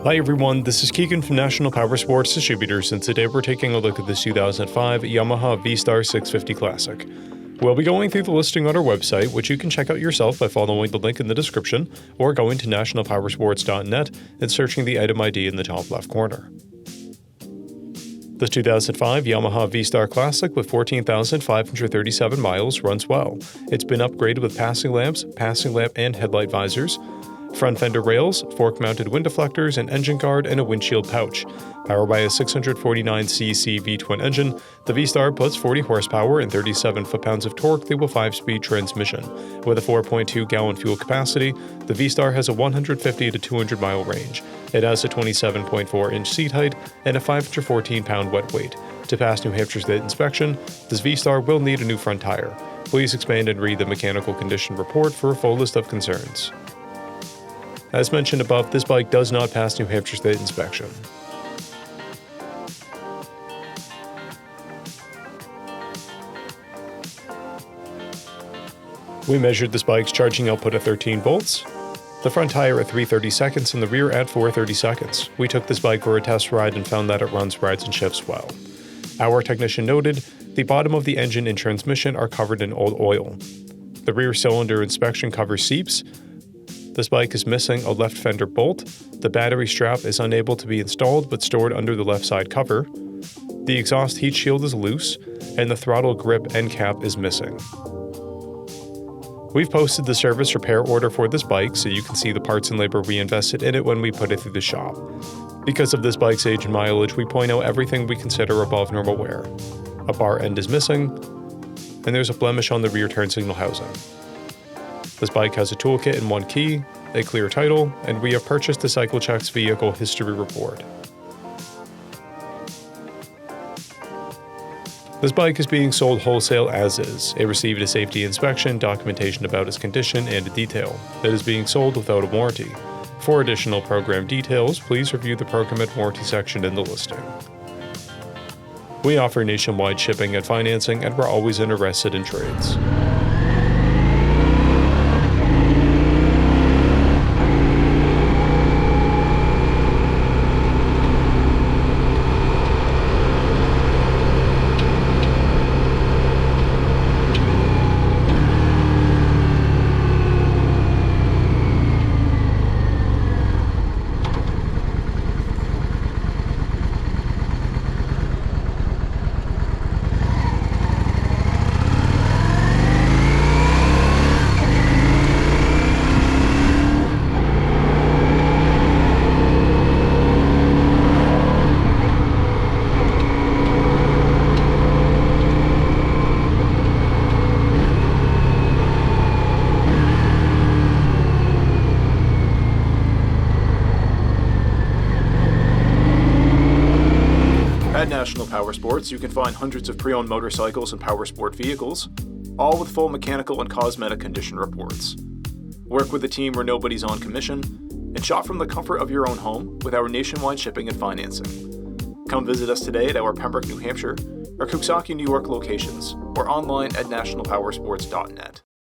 Hi everyone, this is Keegan from National Powersports Distributors, and today we're taking a look at this 2005 Yamaha XVS650 650 Classic. We'll be going through the listing on our website, which you can check out yourself by following the link in the description, or going to nationalpowersports.net and searching the item ID in the top left corner. This 2005 Yamaha VSTAR Classic with 14,537 miles runs well. It's been upgraded with passing lamp and headlight visors, front fender rails, fork-mounted wind deflectors, an engine guard, and a windshield pouch. Powered by a 649cc V-twin engine, the VSTAR puts 40 horsepower and 37 foot-pounds of torque through a 5-speed transmission. With a 4.2-gallon fuel capacity, the VSTAR has a 150 to 200-mile range. It has a 27.4-inch seat height and a 514-pound wet weight. To pass New Hampshire State inspection, this VSTAR will need a new front tire. Please expand and read the mechanical condition report for a full list of concerns. As mentioned above, this bike does not pass New Hampshire State inspection. We measured this bike's charging output at 13 volts, the front tire at 330 seconds and the rear at 430 seconds. We took this bike for a test ride and found that it runs, rides, and shifts well. Our technician noted, the bottom of the engine and transmission are covered in old oil. The rear cylinder inspection cover seeps. This bike is missing a left fender bolt, the battery strap is unable to be installed but stored under the left side cover, the exhaust heat shield is loose, and the throttle grip end cap is missing. We've posted the service repair order for this bike so you can see the parts and labor we invested in it when we put it through the shop. Because of this bike's age and mileage, we point out everything we consider above normal wear. A bar end is missing, and there's a blemish on the rear turn signal housing. This bike has a toolkit and one key, a clear title, and we have purchased the CycleCheck's vehicle history report. This bike is being sold wholesale as is. It received a safety inspection, documentation about its condition, and a detail. It is being sold without a warranty. For additional program details, please review the program and warranty section in the listing. We offer nationwide shipping and financing, and we're always interested in trades. At National Powersports, you can find hundreds of pre-owned motorcycles and powersport vehicles, all with full mechanical and cosmetic condition reports. Work with a team where nobody's on commission, and shop from the comfort of your own home with our nationwide shipping and financing. Come visit us today at our Pembroke, New Hampshire, or Coxsackie, New York locations, or online at nationalpowersports.net.